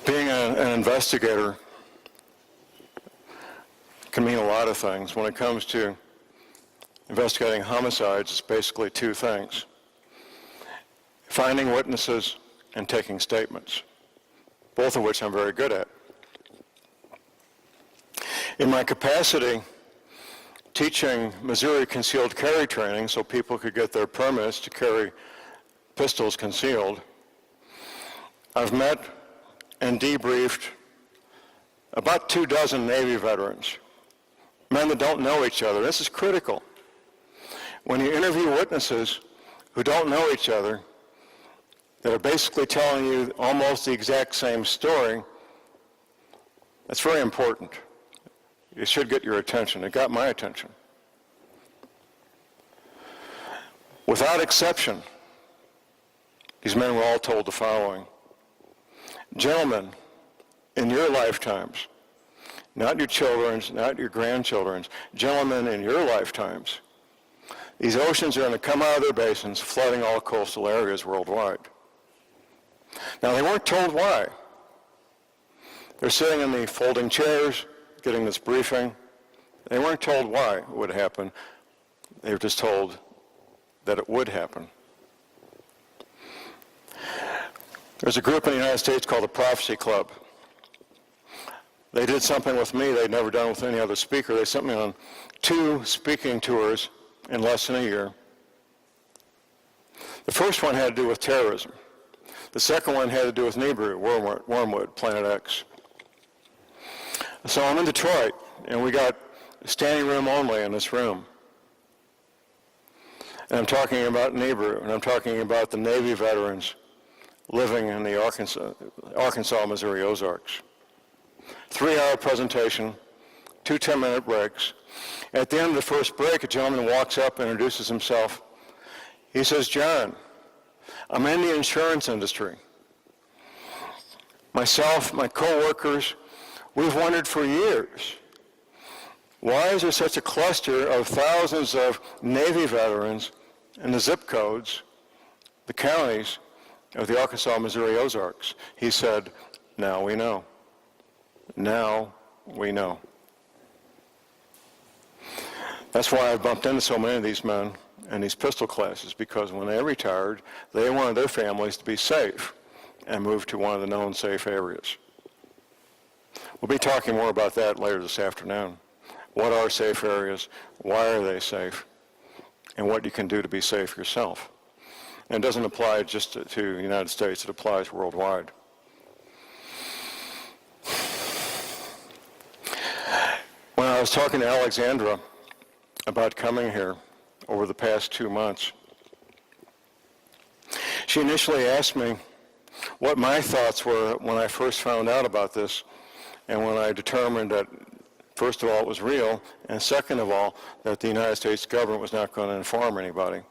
Being an investigator can mean a lot of things. When it comes to investigating homicides, it's basically two things: finding witnesses and taking statements, both of which I'm very good at. In my capacity teaching Missouri concealed carry training so people could get their permits to carry pistols concealed, I've met and debriefed about 24 Navy veterans, men that don't know each other. This is critical. When you interview witnesses who don't know each other, that are basically telling you almost the exact same story, that's very important. It should get your attention. It got my attention. Without exception, these men were all told the following: gentlemen, in your lifetimes, not your children's, not your grandchildren's, gentlemen, in your lifetimes, these oceans are going to come out of their basins, flooding all coastal areas worldwide. Now, they weren't told why. They're sitting in the folding chairs, getting this briefing. They weren't told why it would happen. They were just told that it would happen. There's a group in the United States called the Prophecy Club. They did something with me they'd never done with any other speaker. They sent me on 2 speaking tours in less than a year. The first one had to do with terrorism. The second one had to do with NIBIRU, Wormwood, Planet X. So I'm in Detroit, and we got standing room only in this room. And I'm talking about NIBIRU, and I'm talking about the Navy veterans living in the Arkansas, Missouri Ozarks. 3-hour presentation, 2 10-minute breaks. At the end of the first break, a gentleman walks up and introduces himself. He says, "John, I'm in the insurance industry. Myself, my coworkers, we've wondered for years, why is there such a cluster of thousands of Navy veterans in the zip codes, the counties of the Arkansas, Missouri Ozarks?" He said, "Now we know. Now we know." That's why I've bumped into so many of these men in these pistol classes, because when they retired, they wanted their families to be safe and move to one of the known safe areas. We'll be talking more about that later this afternoon. What are safe areas? Why are they safe? And what you can do to be safe yourself. And it doesn't apply just to the United States, it applies worldwide. When I was talking to Alexandra about coming here over the past 2 months, she initially asked me what my thoughts were when I first found out about this, and when I determined that, first of all, it was real, and second of all, that the United States government was not going to inform anybody.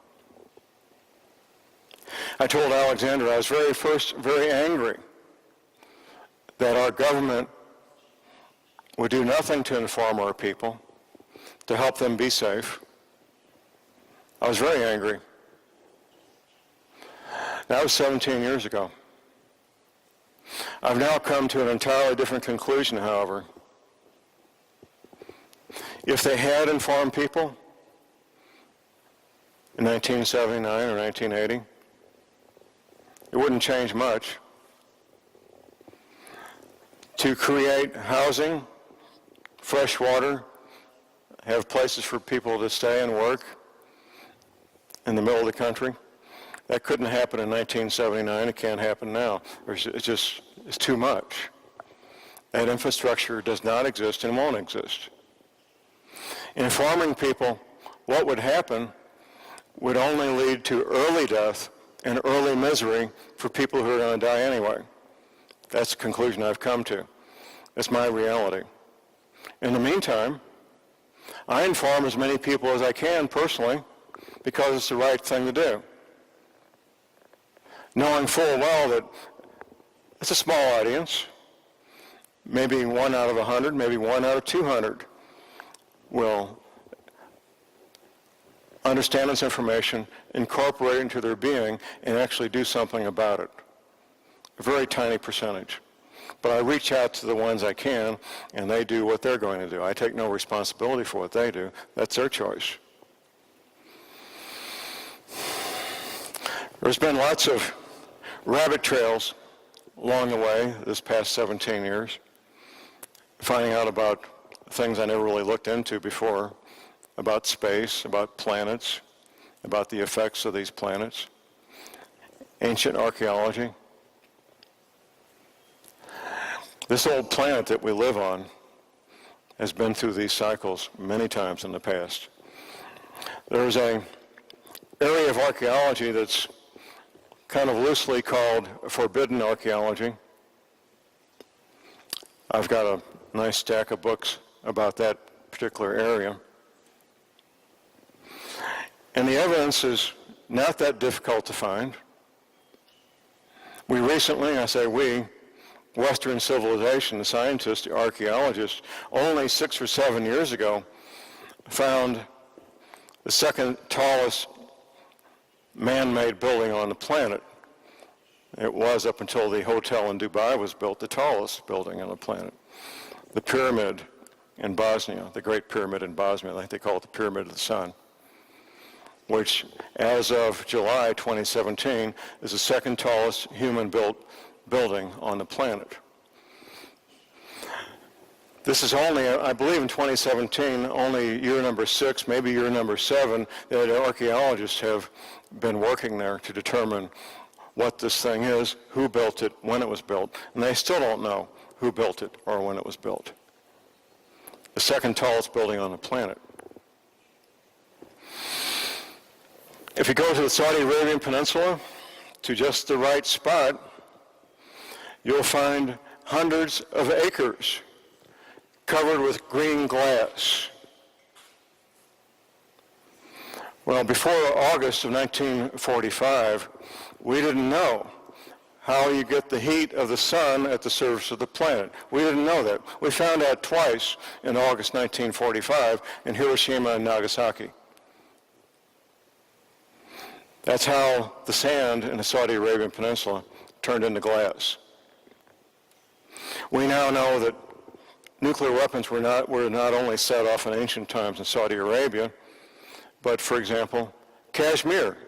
I told Alexandra I was very angry that our government would do nothing to inform our people, to help them be safe. I was very angry. That was 17 years ago. I've now come to an entirely different conclusion, however. If they had informed people in 1979 or 1980, it wouldn't change much. To create housing, fresh water, have places for people to stay and work in the middle of the country, that couldn't happen in 1979. It can't happen now. It's too much. That infrastructure does not exist and won't exist. Informing people what would happen would only lead to early death and early misery for people who are going to die anyway. That's the conclusion I've come to. It's my reality. In the meantime, I inform as many people as I can personally because it's the right thing to do, knowing full well that it's a small audience. Maybe 1 out of 100, maybe 1 out of 200 will understand this information, incorporate it into their being, and actually do something about it. A very tiny percentage. But I reach out to the ones I can, and they do what they're going to do. I take no responsibility for what they do. That's their choice. There's been lots of rabbit trails along the way this past 17 years, finding out about things I never really looked into before, about space, about planets, about the effects of these planets, ancient archaeology. This old planet that we live on has been through these cycles many times in the past. There's an area of archaeology that's kind of loosely called forbidden archaeology. I've got a nice stack of books about that particular area. And the evidence is not that difficult to find. We recently, I say we, Western civilization, the scientists, the archaeologists, only 6 or 7 years ago found the second tallest man-made building on the planet. It was, up until the hotel in Dubai was built, the tallest building on the planet. The pyramid in Bosnia, the Great Pyramid in Bosnia, I think they call it the Pyramid of the Sun, which as of July 2017 is the second tallest human-built building on the planet. This is only, I believe in 2017, only year number 6, maybe year number 7, that archaeologists have been working there to determine what this thing is, who built it, when it was built, and they still don't know who built it or when it was built. The second tallest building on the planet. If you go to the Saudi Arabian Peninsula, to just the right spot, you'll find hundreds of acres covered with green glass. Well, before August of 1945, we didn't know how you get the heat of the sun at the surface of the planet. We didn't know that. We found out twice in August 1945 in Hiroshima and Nagasaki. That's how the sand in the Saudi Arabian Peninsula turned into glass. We now know that nuclear weapons were not only set off in ancient times in Saudi Arabia, but, for example, Kashmir,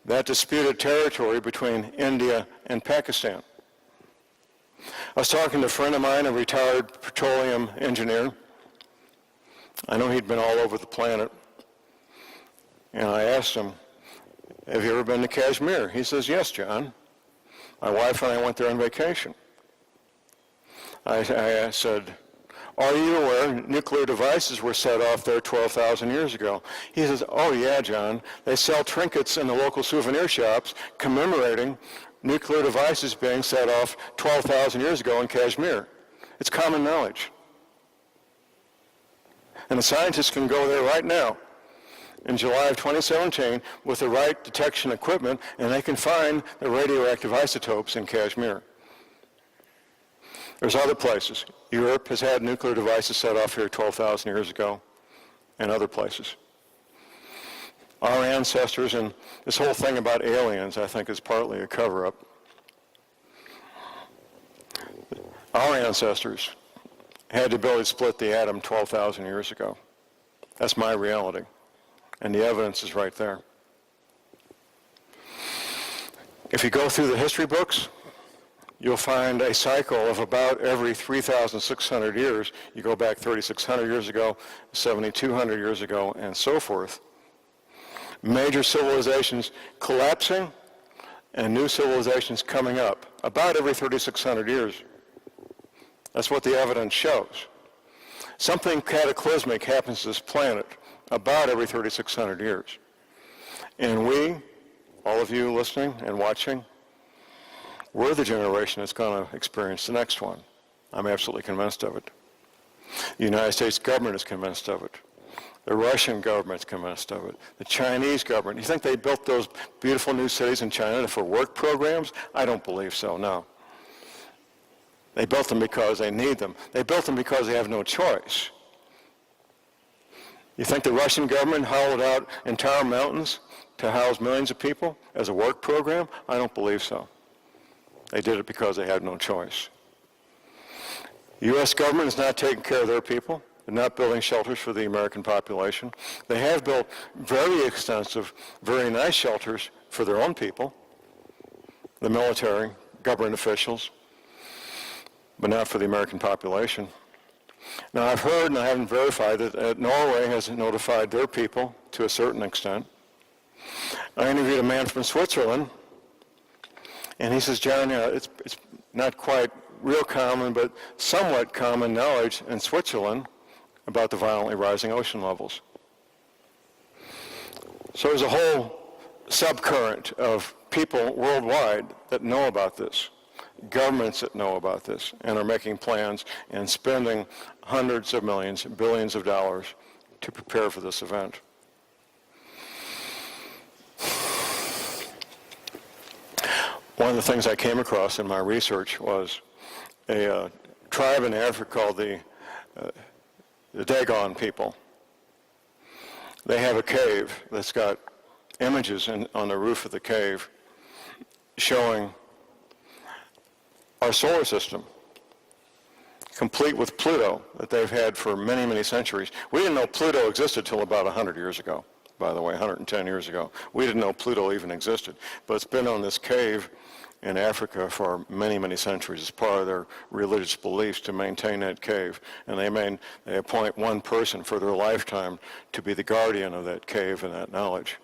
that disputed territory between India and Pakistan. I was talking to a friend of mine, a retired petroleum engineer. I know he'd been all over the planet. And I asked him, have you ever been to Kashmir? He says, yes, John. My wife and I went there on vacation. I said, are you aware nuclear devices were set off there 12,000 years ago? He says, oh yeah, John. They sell trinkets in the local souvenir shops commemorating nuclear devices being set off 12,000 years ago in Kashmir. It's common knowledge. And the scientists can go there right now in July of 2017 with the right detection equipment, and they can find the radioactive isotopes in Kashmir. There's other places. Europe has had nuclear devices set off here 12,000 years ago, and other places. Our ancestors, and this whole thing about aliens, I think, is partly a cover-up. Our ancestors had the ability to split the atom 12,000 years ago. That's my reality, and the evidence is right there. If you go through the history books, you'll find a cycle of about every 3,600 years. You go back 3,600 years ago, 7,200 years ago, and so forth. Major civilizations collapsing and new civilizations coming up about every 3,600 years. That's what the evidence shows. Something cataclysmic happens to this planet about every 3,600 years. And we, all of you listening and watching, we're the generation that's going to experience the next one. I'm absolutely convinced of it. The United States government is convinced of it. The Russian government is convinced of it. The Chinese government. You think they built those beautiful new cities in China for work programs? I don't believe so, no. They built them because they need them. They built them because they have no choice. You think the Russian government hollowed out entire mountains to house millions of people as a work program? I don't believe so. They did it because they had no choice. The U.S. government is not taking care of their people. They're not building shelters for the American population. They have built very extensive, very nice shelters for their own people, the military, government officials, but not for the American population. Now, I've heard, and I haven't verified, that Norway has notified their people to a certain extent. I interviewed a man from Switzerland, and he says, John, it's not quite real common, but somewhat common knowledge in Switzerland about the violently rising ocean levels. So there's a whole subcurrent of people worldwide that know about this, governments that know about this, and are making plans and spending hundreds of millions, billions of dollars to prepare for this event. One of the things I came across in my research was a tribe in Africa called the Dagon people. They have a cave that's got images on the roof of the cave showing our solar system, complete with Pluto that they've had for many, many centuries. We didn't know Pluto existed till about 100 years ago, by the way, 110 years ago. We didn't know Pluto even existed, but it's been on this cave in Africa for many, many centuries. It's part of their religious beliefs to maintain that cave. And they appoint one person for their lifetime to be the guardian of that cave and that knowledge.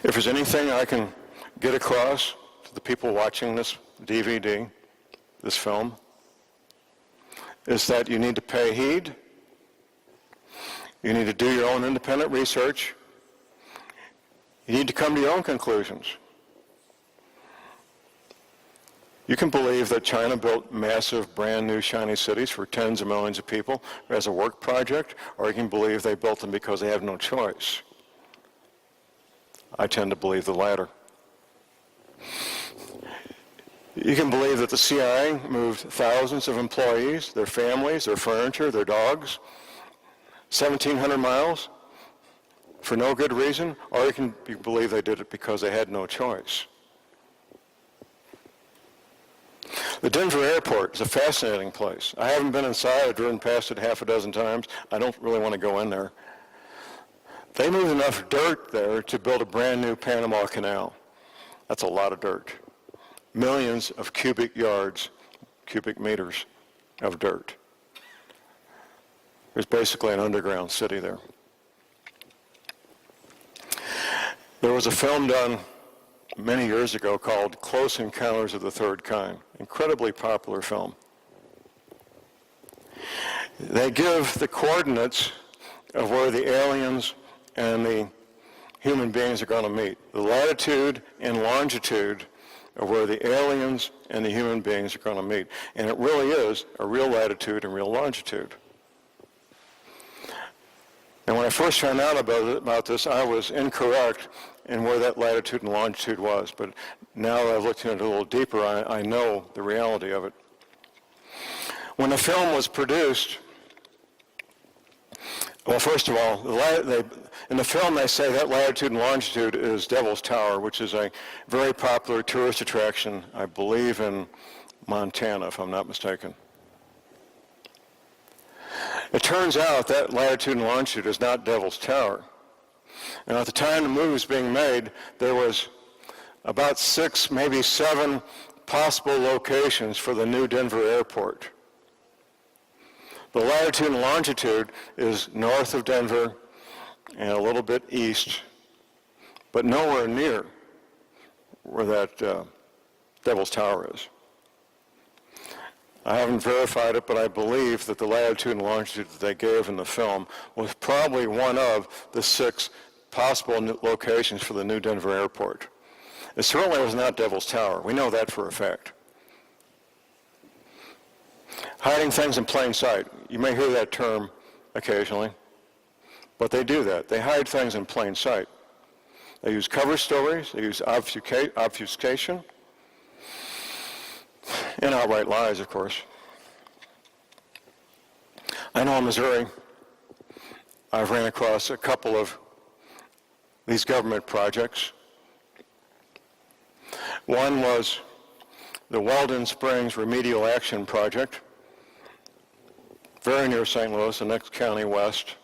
If there's anything I can get across to the people watching this DVD, this film, is that you need to pay heed. You need to do your own independent research. You need to come to your own conclusions. You can believe that China built massive, brand new, shiny cities for tens of millions of people as a work project, or you can believe they built them because they have no choice. I tend to believe the latter. You can believe that the CIA moved thousands of employees, their families, their furniture, their dogs, 1,700 miles for no good reason, or you can believe they did it because they had no choice. The Denver airport is a fascinating place. I haven't been inside. I've driven past it half a dozen times. I don't really want to go in there. They moved enough dirt there to build a brand new Panama Canal. That's a lot of dirt. Millions of cubic yards, cubic meters of dirt. There's basically an underground city there. There was a film done many years ago called Close Encounters of the Third Kind. Incredibly popular film. They give the coordinates of where the aliens and the human beings are going to meet. The latitude and longitude of where the aliens and the human beings are going to meet. And it really is a real latitude and real longitude. And when I first found out about this, I was incorrect in where that latitude and longitude was. But now that I've looked into it a little deeper, I know the reality of it. When the film was produced, well, first of all, in the film they say that latitude and longitude is Devil's Tower, which is a very popular tourist attraction, I believe in Montana, if I'm not mistaken. It turns out that latitude and longitude is not Devil's Tower. And at the time the movie was being made, there was about 6, maybe 7 possible locations for the new Denver airport. The latitude and longitude is north of Denver and a little bit east, but nowhere near where that Devil's Tower is. I haven't verified it, but I believe that the latitude and longitude that they gave in the film was probably one of the 6 possible locations for the new Denver airport. It certainly was not Devil's Tower. We know that for a fact. Hiding things in plain sight. You may hear that term occasionally, but they do that. They hide things in plain sight. They use cover stories, they use obfuscation, and outright lies, of course. I know in Missouri, I've ran across a couple of these government projects One was the Weldon Springs Remedial Action Project, very near St. Louis, the next county west.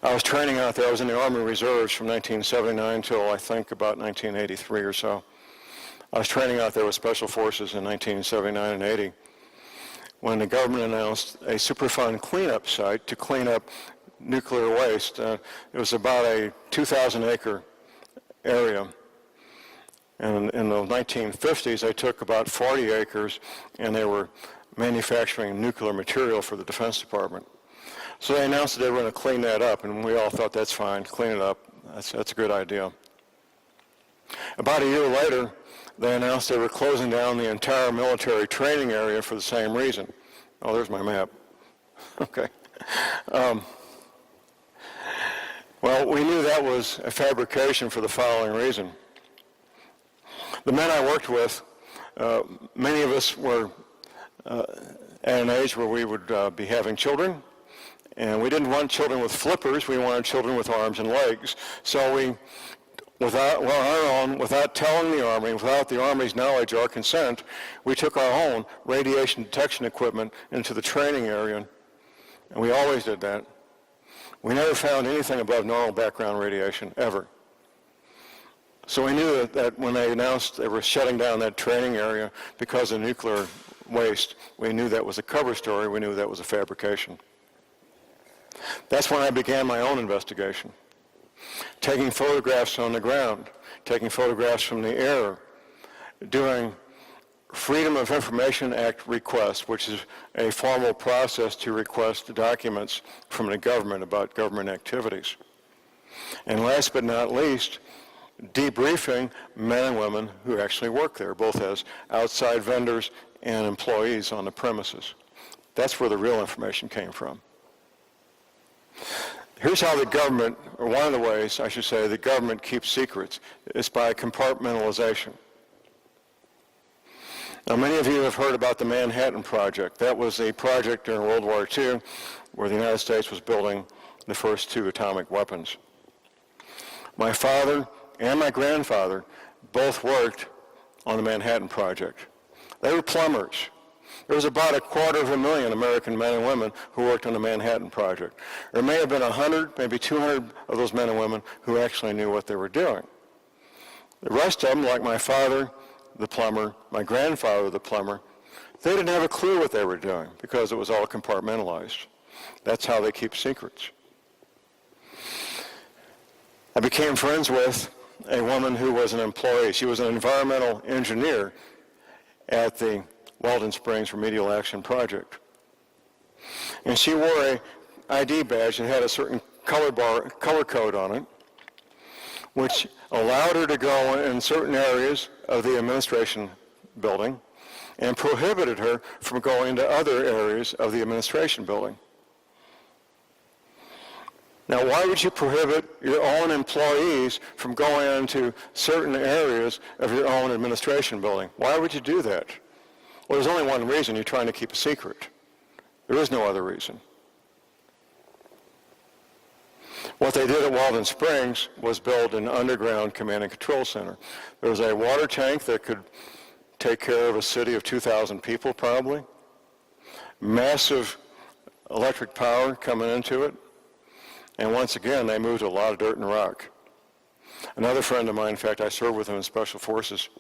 I was training out there. I was in the Army Reserves from 1979 till I think about 1983 or so. I was training out there with Special Forces in 1979 and 80 when the government announced a Superfund cleanup site to clean up nuclear waste. It was about a 2,000-acre area. And in the 1950s, they took about 40 acres, and they were manufacturing nuclear material for the Defense Department. So they announced that they were going to clean that up, and we all thought, that's fine, clean it up. That's a good idea. About a year later, they announced they were closing down the entire military training area for the same reason. Oh, there's my map. Okay. Well, we knew that was a fabrication for the following reason. The men I worked with, many of us were at an age where we would be having children, and we didn't want children with flippers, we wanted children with arms and legs. So we, without telling the Army, without the Army's knowledge or consent, we took our own radiation detection equipment into the training area, and we always did that. We never found anything above normal background radiation, ever. So we knew that when they announced they were shutting down that training area because of nuclear waste, we knew that was a cover story, we knew that was a fabrication. That's when I began my own investigation. Taking photographs on the ground, taking photographs from the air, doing Freedom of Information Act requests, which is a formal process to request documents from the government about government activities. And last but not least, debriefing men and women who actually work there, both as outside vendors and employees on the premises. That's where the real information came from. Here's how the government, or one of the ways, I should say, the government keeps secrets. It's by compartmentalization. Now, many of you have heard about the Manhattan Project. That was a project during World War II where the United States was building the first 2 atomic weapons. My father and my grandfather both worked on the Manhattan Project. They were plumbers. There was about 250,000 American men and women who worked on the Manhattan Project. There may have been 100, maybe 200 of those men and women who actually knew what they were doing. The rest of them, like my father, the plumber, my grandfather, the plumber, they didn't have a clue what they were doing because it was all compartmentalized. That's how they keep secrets. I became friends with a woman who was an employee. She was an environmental engineer at the Weldon Springs Remedial Action Project. And she wore a ID badge that had a certain color code on it, which allowed her to go in certain areas of the administration building and prohibited her from going to other areas of the administration building. Now, why would you prohibit your own employees from going into certain areas of your own administration building? Why would you do that? Well, there's only one reason: you're trying to keep a secret. There is no other reason. What they did at Weldon Springs was build an underground command and control center. There was a water tank that could take care of a city of 2,000 people probably. Massive electric power coming into it. And once again, they moved a lot of dirt and rock. Another friend of mine, in fact, I served with him in Special Forces.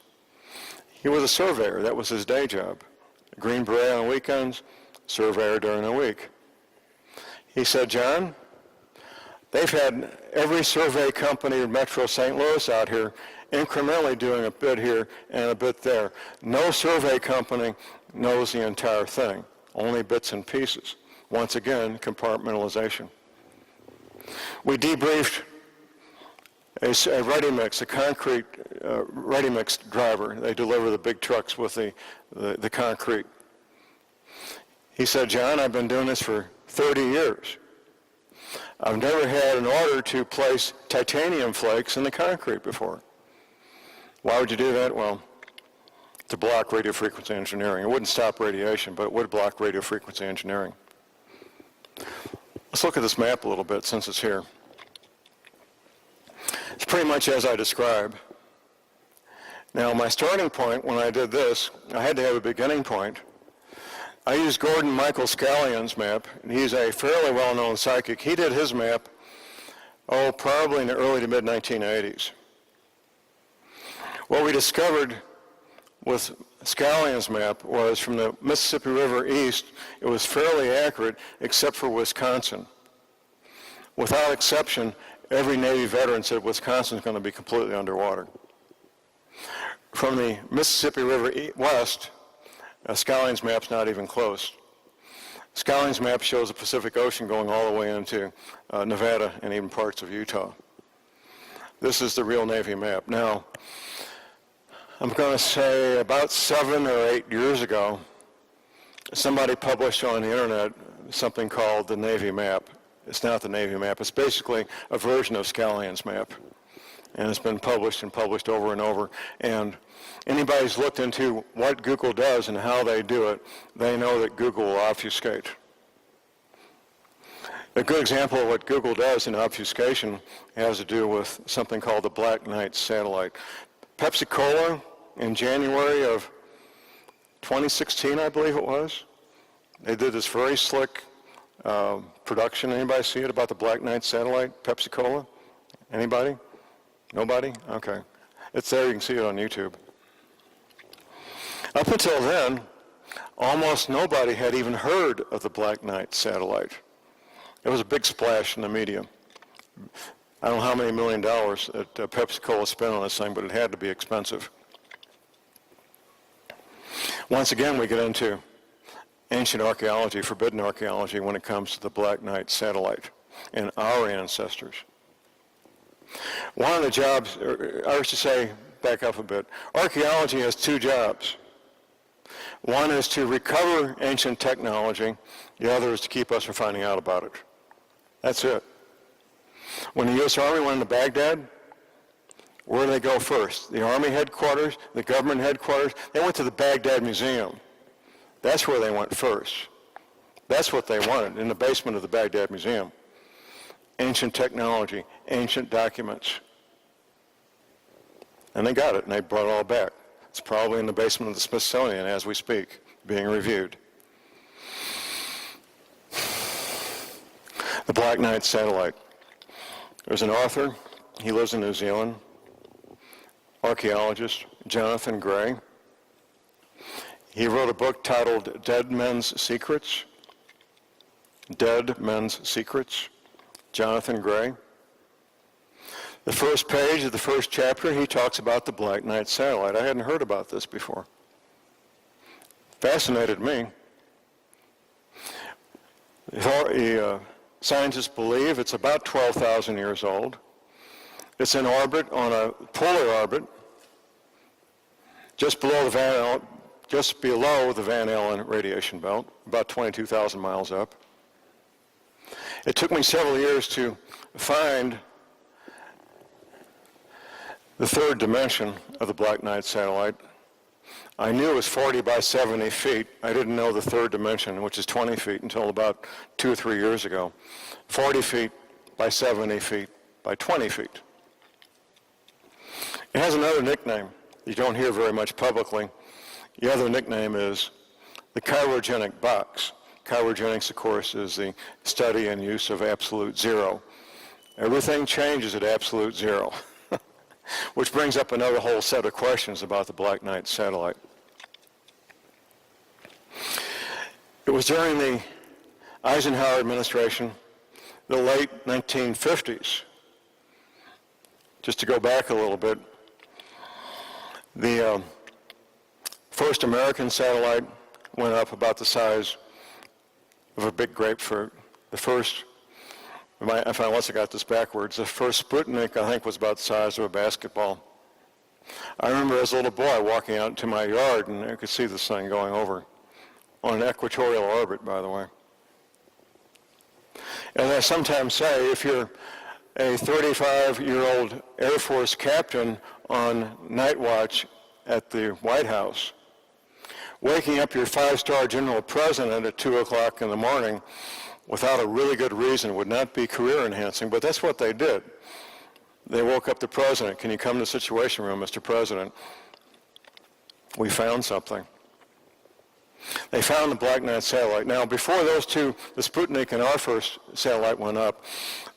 He was a surveyor. That was his day job. Green Beret on weekends, surveyor during the week. He said, John, they've had every survey company in Metro St. Louis out here incrementally doing a bit here and a bit there. No survey company knows the entire thing, only bits and pieces. Once again, compartmentalization. We debriefed a ready-mix, a concrete ready-mix driver. They deliver the big trucks with the concrete. He said, John, I've been doing this for 30 years. I've never had an order to place titanium flakes in the concrete before. Why would you do that? Well, to block radio frequency engineering. It wouldn't stop radiation, but it would block radio frequency engineering. Let's look at this map a little bit since it's here. It's pretty much as I describe. Now, my starting point when I did this, I had to have a beginning point. I used Gordon Michael Scallion's map, and he's a fairly well-known psychic. He did his map, probably in the early to mid-1980s. What we discovered with Scallion's map was from the Mississippi River east, it was fairly accurate except for Wisconsin. Without exception, every Navy veteran said Wisconsin's going to be completely underwater. From the Mississippi River west, Scallion's map's not even close. Scallion's map shows the Pacific Ocean going all the way into Nevada and even parts of Utah. This is the real Navy map. Now, I'm going to say about 7 or 8 years ago, somebody published on the internet something called the Navy map. It's not the Navy map. It's basically a version of Scallion's map. And it's been published and published over and over. And anybody who's looked into what Google does and how they do it, they know that Google will obfuscate. A good example of what Google does in obfuscation has to do with something called the Black Knight satellite. Pepsi-Cola, in January of 2016, I believe it was, they did this very slick production. Anybody see it about the Black Knight satellite, Pepsi-Cola? Anybody? Nobody? Okay. It's there. You can see it on YouTube. Up until then, almost nobody had even heard of the Black Knight satellite. It was a big splash in the media. I don't know how many $1 million that Pepsi-Cola spent on this thing, but it had to be expensive. Once again, we get into ancient archaeology, forbidden archaeology, when it comes to the Black Knight satellite and our ancestors. One of the jobs, I should say, back up a bit, archaeology has 2 jobs. One is to recover ancient technology. The other is to keep us from finding out about it. That's it. When the U.S. Army went into Baghdad, where did they go first? The Army headquarters, the government headquarters? They went to the Baghdad Museum. That's where they went first. That's what they wanted, in the basement of the Baghdad Museum. Ancient technology, ancient documents. And they got it, and they brought it all back. It's probably in the basement of the Smithsonian as we speak, being reviewed. The Black Knight satellite. There's an author, he lives in New Zealand, archaeologist, Jonathan Gray. He wrote a book titled Dead Men's Secrets. Dead Men's Secrets, Jonathan Gray. The first page of the first chapter, he talks about the Black Knight satellite. I hadn't heard about this before. Fascinated me. The scientists believe it's about 12,000 years old. It's in orbit on a polar orbit, just below the Van Allen radiation belt, about 22,000 miles up. It took me several years to find the third dimension of the Black Knight satellite. I knew it was 40 by 70 feet. I didn't know the third dimension, which is 20 feet, until about 2 or 3 years ago. 40 feet by 70 feet by 20 feet. It has another nickname you don't hear very much publicly. The other nickname is the chirogenic box. Chirogenics, of course, is the study and use of absolute zero. Everything changes at absolute zero, which brings up another whole set of questions about the Black Knight satellite. It was during the Eisenhower administration, the late 1950s. Just to go back a little bit, the first American satellite went up about the size of a big grapefruit. The first, unless I got this backwards, the first Sputnik, I think, was about the size of a basketball. I remember as a little boy walking out into my yard, and I could see this thing going over on an equatorial orbit, by the way. And I sometimes say, if you're a 35-year-old Air Force captain on night watch at the White House, waking up your 5-star general president at 2 o'clock in the morning without a really good reason would not be career enhancing, but that's what they did. They woke up the president. Can you come to the Situation Room, Mr. President? we found something. They found the Black Knight satellite. Now, before those two, the Sputnik and our first satellite went up,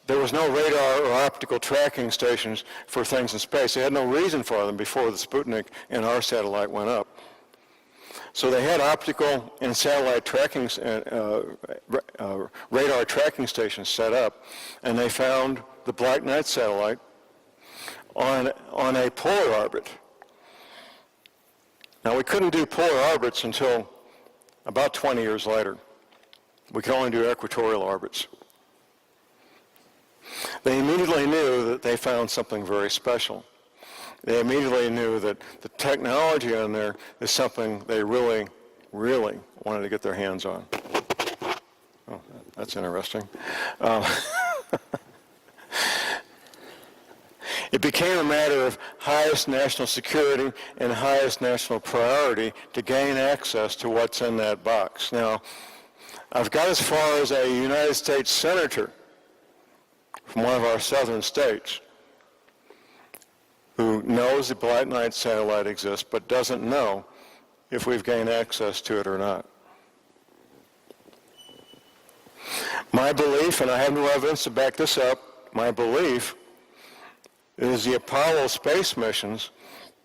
there was no radar or optical tracking stations for things in space. They had no reason for them before the Sputnik and our satellite went up. So they had optical and satellite tracking, radar tracking stations set up, and they found the Black Knight satellite on a polar orbit. Now, we couldn't do polar orbits until about 20 years later. We could only do equatorial orbits. They immediately knew that they found something very special. They immediately knew that the technology on there is something they really, really wanted to get their hands on. Oh, that's interesting. It became a matter of highest national security and highest national priority to gain access to what's in that box. Now, I've got as far as a United States senator from one of our southern states who knows the Black Knight satellite exists but doesn't know if we've gained access to it or not. My belief, and I have no evidence to back this up, my belief is the Apollo space missions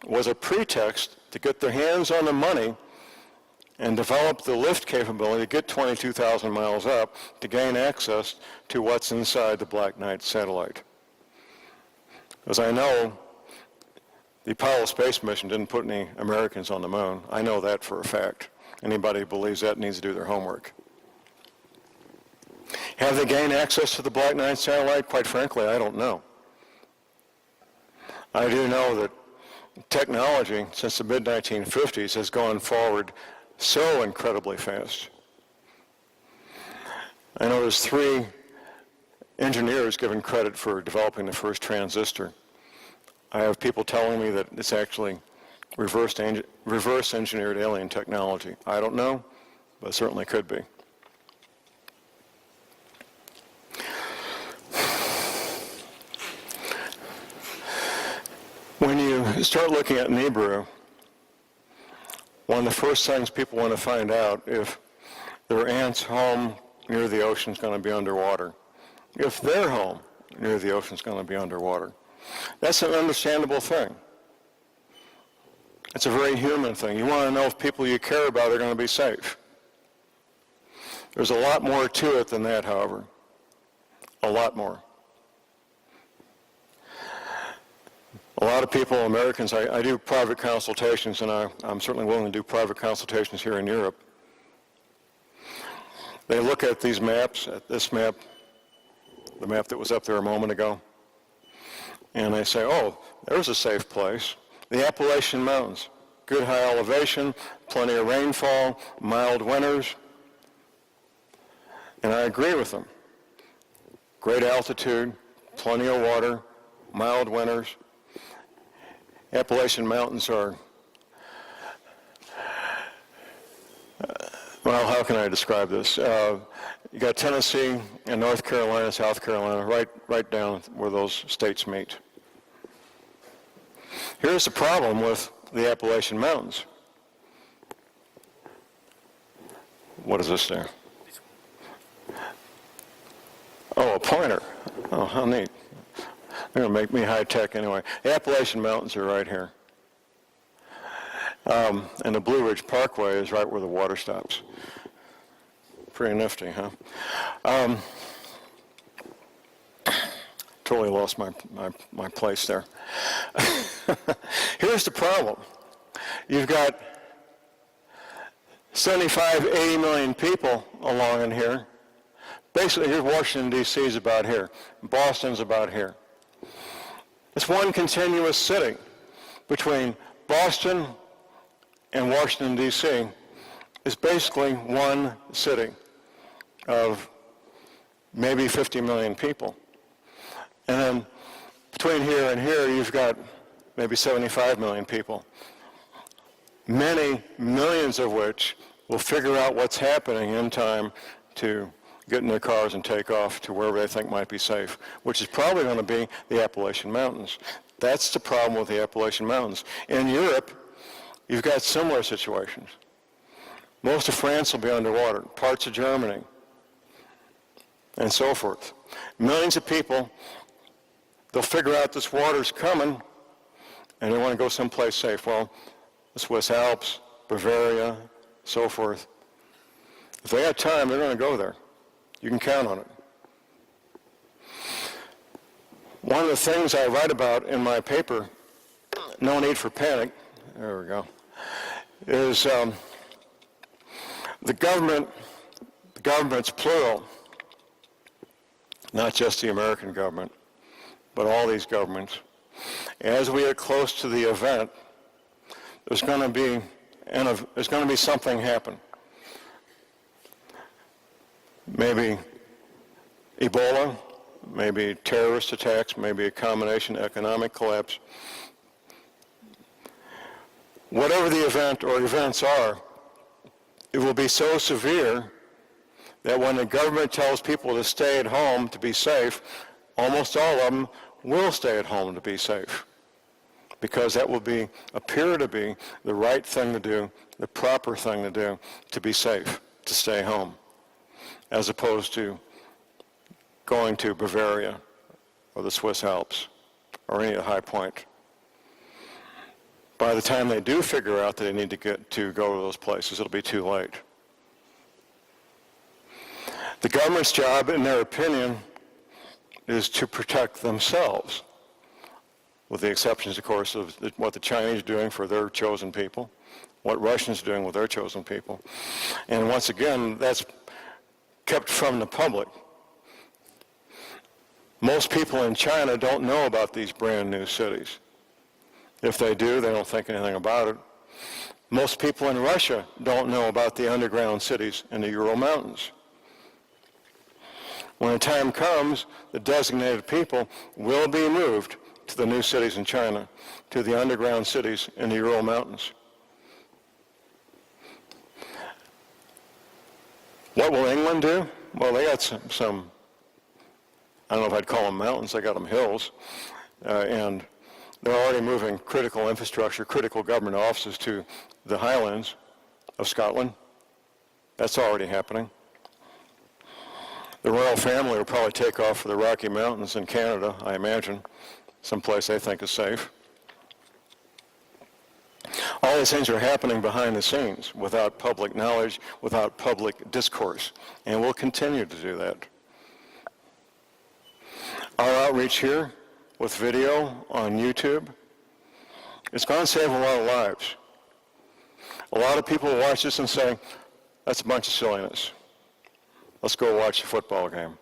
was a pretext to get their hands on the money and develop the lift capability to get 22,000 miles up to gain access to what's inside the Black Knight satellite. As I know, the Apollo space mission didn't put any Americans on the moon. I know that for a fact. Anybody who believes that needs to do their homework. Have they gained access to the Black Knight satellite? Quite frankly, I don't know. I do know that technology since the mid-1950s has gone forward so incredibly fast. I know there's 3 engineers given credit for developing the first transistor. I have people telling me that it's actually reverse engineered alien technology. I don't know, but it certainly could be. When you start looking at NIBIRU, one of the first things people want to find out if their aunt's home near the ocean is going to be underwater. If their home near the ocean is going to be underwater. That's an understandable thing. It's a very human thing. You want to know if people you care about are going to be safe. There's a lot more to it than that, however. A lot more. A lot of people, Americans, I do private consultations, and I'm certainly willing to do private consultations here in Europe. They look at these maps, at this map, the map that was up there a moment ago, and they say, oh, there's a safe place. The Appalachian Mountains, good high elevation, plenty of rainfall, mild winters. And I agree with them. Great altitude, plenty of water, mild winters. Appalachian Mountains are, well, how can I describe this? You got Tennessee and North Carolina, South Carolina, right down where those states meet. Here's the problem with the Appalachian Mountains. What is this there? Oh, a pointer. Oh, how neat. They're going to make me high-tech anyway. The Appalachian Mountains are right here. And the Blue Ridge Parkway is right where the water stops. Pretty nifty, huh? Totally lost my place there. Here's the problem. You've got 75, 80 million people along in here. Basically, here's Washington, D.C. is about here. Boston's about here. It's one continuous city between Boston and Washington, D.C. is basically one city of maybe 50 million people. And then between here and here, you've got maybe 75 million people, many millions of which will figure out what's happening in time to get in their cars and take off to wherever they think might be safe, which is probably going to be the Appalachian Mountains. That's the problem with the Appalachian Mountains. In Europe, You've got similar situations. Most of France will be underwater, parts of Germany, and so forth. Millions of people, they'll figure out this water's coming, and they want to go someplace safe. Well, the Swiss Alps, Bavaria, so forth. If they have time, they're going to go there. You can count on it. One of the things I write about in my paper, No Need for Panic, there we go, is the government's plural, not just the American government, but all these governments. As we get close to the event, there's going to be something happen. Maybe Ebola, maybe terrorist attacks, maybe a combination economic collapse. Whatever the event or events are, it will be so severe that when the government tells people to stay at home to be safe, almost all of them will stay at home to be safe, because that will appear to be the right thing to do, the proper thing to do, to be safe, to stay home, as opposed to going to Bavaria or the Swiss Alps or any high point. By the time they do figure out that they need to go to those places, it'll be too late. The government's job, in their opinion, is to protect themselves, with the exceptions, of course, of what the Chinese are doing for their chosen people, what Russians are doing with their chosen people. And once again, that's kept from the public. Most people in China don't know about these brand new cities. If they do, they don't think anything about it. Most people in Russia don't know about the underground cities in the Ural Mountains. When the time comes, the designated people will be moved to the new cities in China, to the underground cities in the Ural Mountains. What will England do? Well, they got some I don't know if I'd call them mountains, they got them hills, and they're already moving critical infrastructure, critical government offices to the Highlands of Scotland. That's already happening. The royal family will probably take off for the Rocky Mountains in Canada, I imagine, someplace they think is safe. All these things are happening behind the scenes without public knowledge, without public discourse, and we'll continue to do that. Our outreach here with video on YouTube, it's going to save a lot of lives. A lot of people will watch this and say, that's a bunch of silliness. Let's go watch the football game.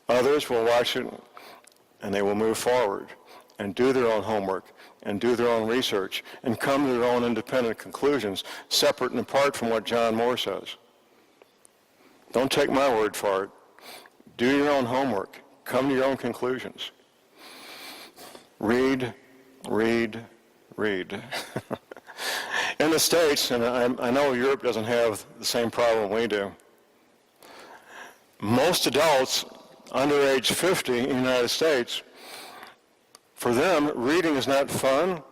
Others will watch it and they will move forward and do their own homework and do their own research and come to their own independent conclusions, separate and apart from what John Moore says. Don't take my word for it. Do your own homework. Come to your own conclusions. Read, read, read. In the States, and I know Europe doesn't have the same problem we do, most adults under age 50 in the United States, for them, reading is not fun.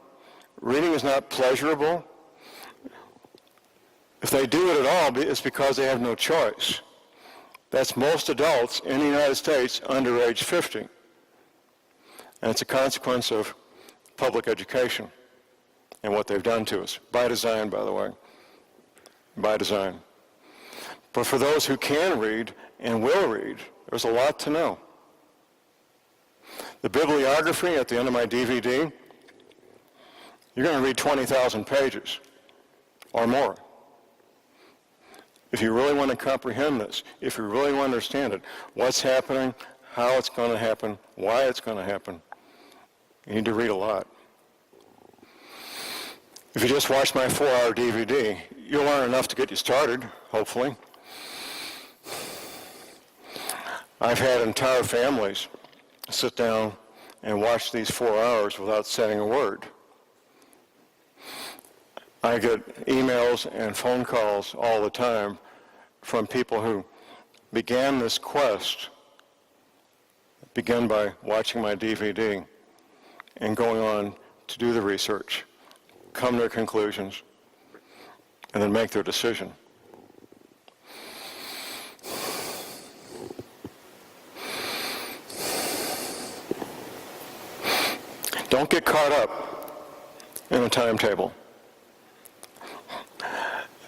Reading is not pleasurable. If they do it at all, it's because they have no choice. That's most adults in the United States under age 50. And it's a consequence of public education and what they've done to us. By design, by the way. By design. But for those who can read and will read, there's a lot to know. The bibliography at the end of my DVD, you're going to read 20,000 pages or more. If you really want to comprehend this, if you really want to understand it, what's happening, how it's going to happen, why it's going to happen, you need to read a lot. If you just watch my 4-hour DVD, you'll learn enough to get you started, hopefully. I've had entire families sit down and watch these 4 hours without saying a word. I get emails and phone calls all the time from people who began this quest, began by watching my DVD and going on to do the research, come to their conclusions, and then make their decision. Don't get caught up in a timetable.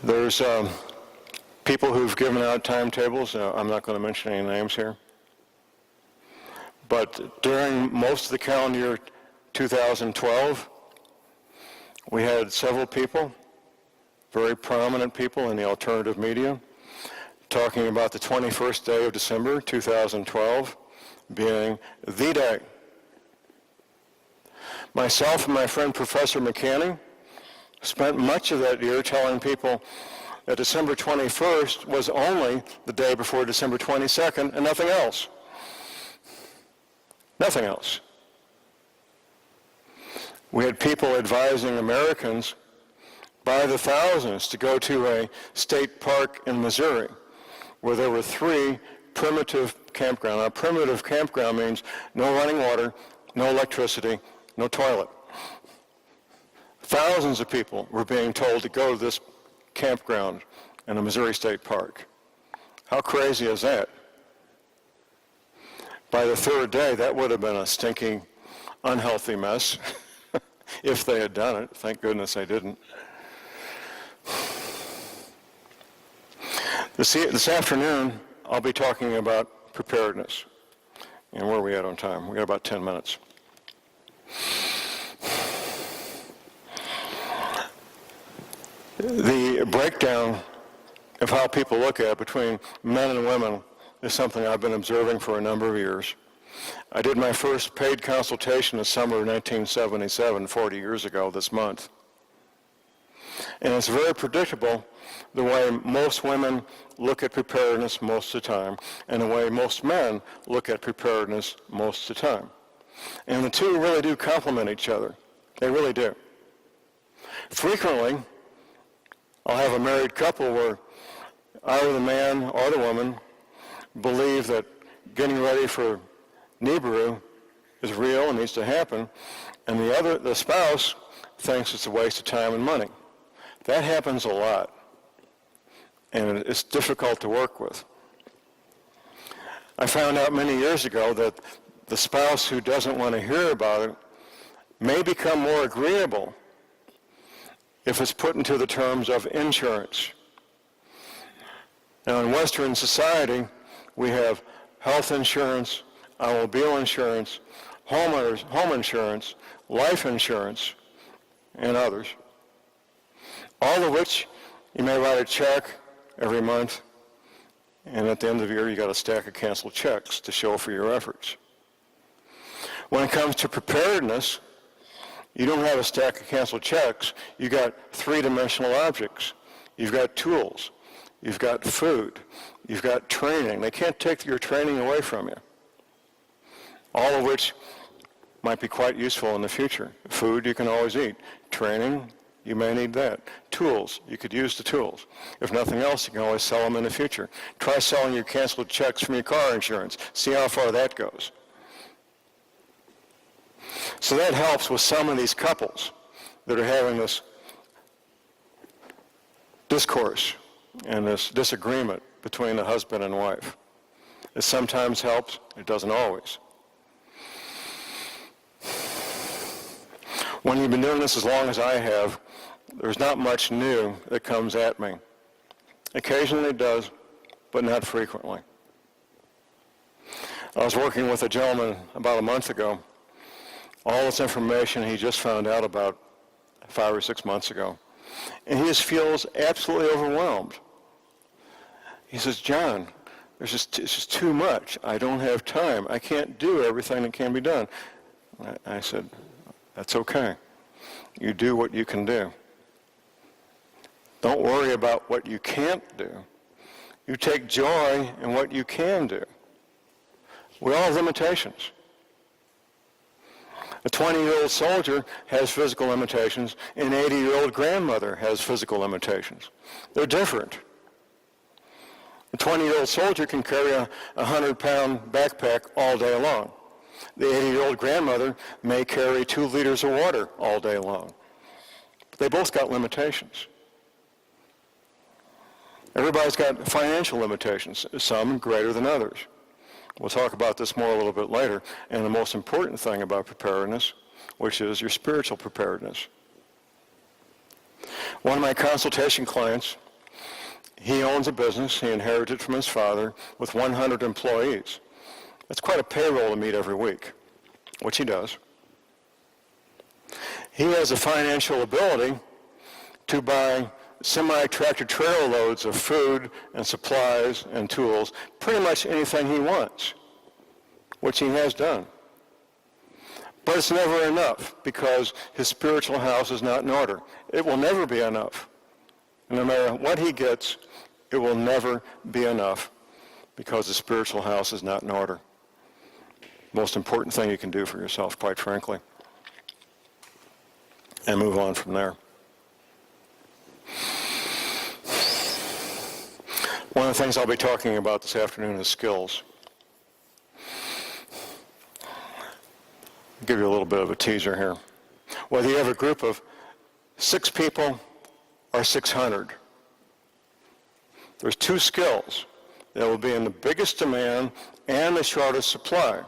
There's people who've given out timetables. I'm not going to mention any names here. But during most of the calendar year 2012, we had several people, very prominent people in the alternative media, talking about the 21st day of December 2012 being the day. Myself and my friend Professor McCanny spent much of that year telling people that December 21st was only the day before December 22nd and nothing else. Nothing else. We had people advising Americans by the thousands to go to a state park in Missouri where there were 3 primitive campgrounds. Now, primitive campground means no running water, no electricity, no toilet. Thousands of people were being told to go to this campground in a Missouri State Park. How crazy is that? By the 3rd day, that would have been a stinking, unhealthy mess if they had done it. Thank goodness they didn't. This afternoon, I'll be talking about preparedness. And where are we at on time? We got about 10 minutes. The breakdown of how people look at it between men and women is something I've been observing for a number of years. I did my first paid consultation in the summer of 1977, 40 years ago this month. And it's very predictable the way most women look at preparedness most of the time and the way most men look at preparedness most of the time. And the two really do complement each other. They really do. Frequently, I'll have a married couple where either the man or the woman believe that getting ready for NIBIRU is real and needs to happen, and the spouse thinks it's a waste of time and money. That happens a lot, and it's difficult to work with. I found out many years ago that the spouse who doesn't want to hear about it may become more agreeable if it's put into the terms of insurance. Now, in Western society, we have health insurance, automobile insurance, home insurance, life insurance, and others, all of which you may write a check every month, and at the end of the year, you got a stack of canceled checks to show for your efforts. When it comes to preparedness, you don't have a stack of canceled checks. You got 3-dimensional objects. You've got tools. You've got food. You've got training. They can't take your training away from you. All of which might be quite useful in the future. Food you can always eat. Training, you may need that. Tools, you could use the tools. If nothing else, you can always sell them in the future. Try selling your canceled checks from your car insurance. See how far that goes. So that helps with some of these couples that are having this discourse and this disagreement between the husband and wife. It sometimes helps, it doesn't always. When you've been doing this as long as I have, there's not much new that comes at me. Occasionally it does, but not frequently. I was working with a gentleman about a month ago. All this information he just found out about 5 or 6 months ago. And he just feels absolutely overwhelmed. He says, John, it's just too much. I don't have time. I can't do everything that can be done. I said, that's okay. You do what you can do. Don't worry about what you can't do. You take joy in what you can do. We all have limitations. A 20-year-old soldier has physical limitations. An 80-year-old grandmother has physical limitations. They're different. A 20-year-old soldier can carry a 100-pound backpack all day long. The 80-year-old grandmother may carry 2 liters of water all day long. But they both got limitations. Everybody's got financial limitations, some greater than others. We'll talk about this more a little bit later. And the most important thing about preparedness, which is your spiritual preparedness. One of my consultation clients, he owns a business, he inherited from his father, with 100 employees. That's quite a payroll to meet every week, which he does. He has the financial ability to buy semi-tractor trailer loads of food and supplies and tools, pretty much anything he wants, which he has done. But it's never enough because his spiritual house is not in order. It will never be enough. No matter what he gets, it will never be enough because the spiritual house is not in order. Most important thing you can do for yourself, quite frankly. And move on from there. One of the things I'll be talking about this afternoon is skills. I'll give you a little bit of a teaser here. Whether you have a group of 6 people or 600, there's 2 skills that will be in the biggest demand and the shortest supply.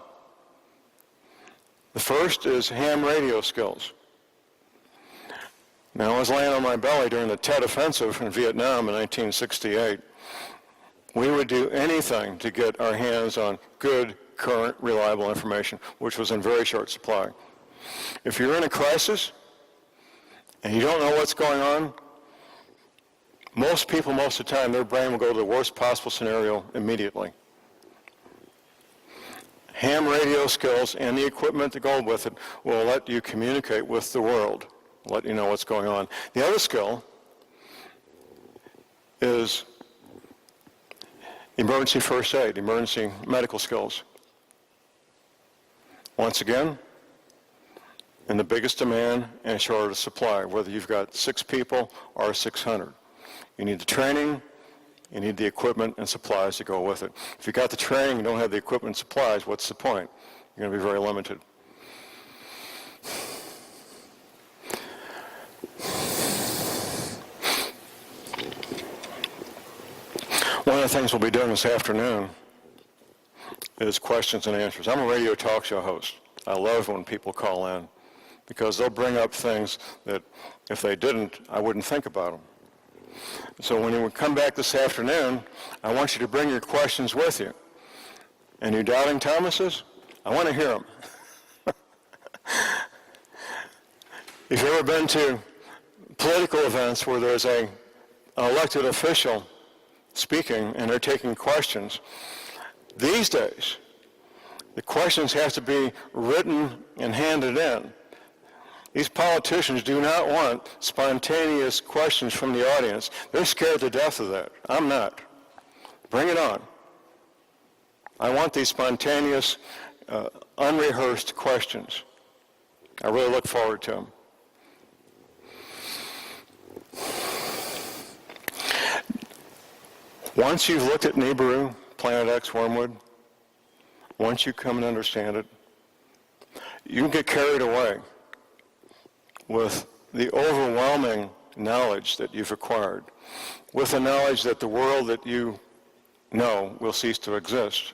The first is ham radio skills. Now, I was laying on my belly during the Tet Offensive in Vietnam in 1968. We would do anything to get our hands on good, current, reliable information, which was in very short supply. If you're in a crisis and you don't know what's going on, most people, most of the time, their brain will go to the worst possible scenario immediately. Ham radio skills and the equipment that go with it will let you communicate with the world, let you know what's going on. The other skill is emergency first aid, emergency medical skills. Once again, in the biggest demand and shortest supply, whether you've got 6 people or 600. You need the training, you need the equipment and supplies to go with it. If you got the training and don't have the equipment and supplies, what's the point? You're going to be very limited. One of the things we'll be doing this afternoon is questions and answers. I'm a radio talk show host. I love when people call in because they'll bring up things that if they didn't, I wouldn't think about them. So when you come back this afternoon, I want you to bring your questions with you. And you doubting Thomases, I want to hear them. If you've ever been to political events where there's an elected official speaking and they're taking questions, these days, the questions have to be written and handed in. These politicians do not want spontaneous questions from the audience. They're scared to death of that. I'm not. Bring it on. I want these spontaneous, unrehearsed questions. I really look forward to them. Once you've looked at NIBIRU, Planet X, Wormwood, once you come and understand it, you can get carried away with the overwhelming knowledge that you've acquired, with the knowledge that the world that you know will cease to exist.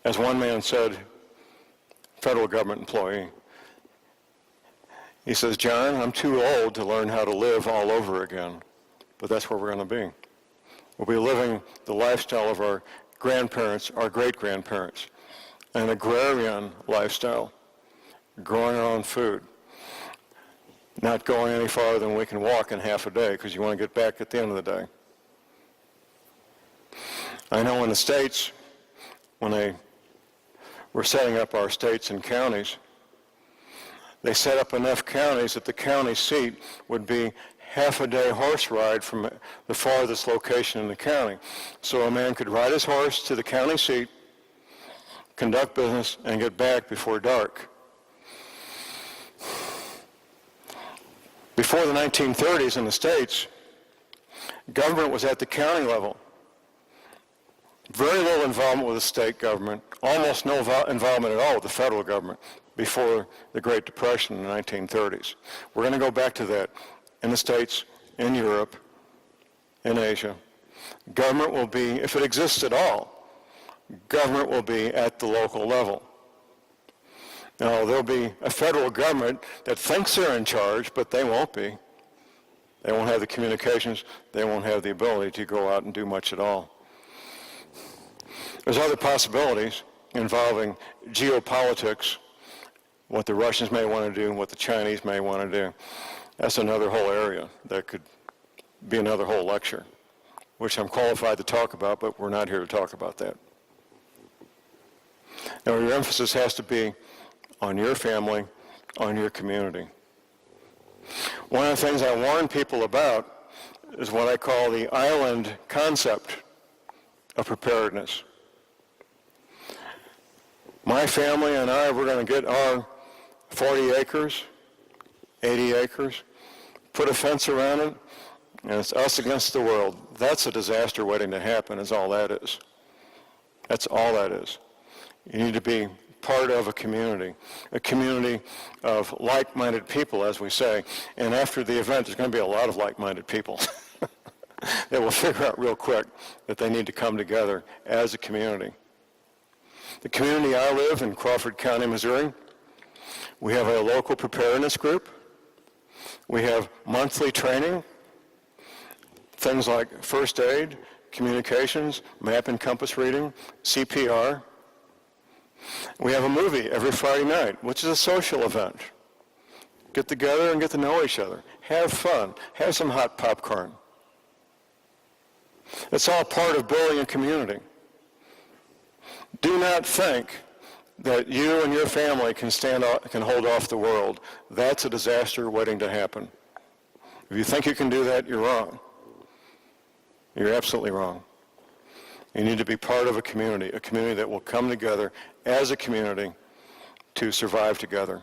As one man said, federal government employee, he says, "John, I'm too old to learn how to live all over again." But that's where we're going to be. We'll be living the lifestyle of our grandparents, our great-grandparents, an agrarian lifestyle, growing our own food, not going any farther than we can walk in half a day because you want to get back at the end of the day. I know in the States, when they were setting up our states and counties, they set up enough counties that the county seat would be half a day horse ride from the farthest location in the county. So a man could ride his horse to the county seat, conduct business, and get back before dark. Before the 1930s in the States, government was at the county level. Very little involvement with the state government, almost no involvement at all with the federal government before the Great Depression in the 1930s. We're going to go back to that in the States, in Europe, in Asia. Government will be, if it exists at all, government will be at the local level. Now, there'll be a federal government that thinks they're in charge, but they won't be. They won't have the communications. They won't have the ability to go out and do much at all. There's other possibilities involving geopolitics, what the Russians may want to do and what the Chinese may want to do. That's another whole area that could be another whole lecture, which I'm qualified to talk about, but we're not here to talk about that. Now, your emphasis has to be on your family, on your community. One of the things I warn people about is what I call the island concept of preparedness. My family and I, we're going to get our 40 acres, 80 acres, put a fence around it, and it's us against the world. That's a disaster waiting to happen, is all that is. That's all that is. You need to be part of a community of like-minded people, as we say. And after the event, there's going to be a lot of like-minded people that will figure out real quick that they need to come together as a community. The community I live in, Crawford County, Missouri, we have a local preparedness group. We have monthly training, things like first aid, communications, map and compass reading, CPR. We have a movie every Friday night, which is a social event. Get together and get to know each other. Have fun. Have some hot popcorn. It's all part of building a community. Do not think that you and your family can hold off the world. That's a disaster waiting to happen. If you think you can do that, you're wrong. You're absolutely wrong. You need to be part of a community that will come together as a community to survive together.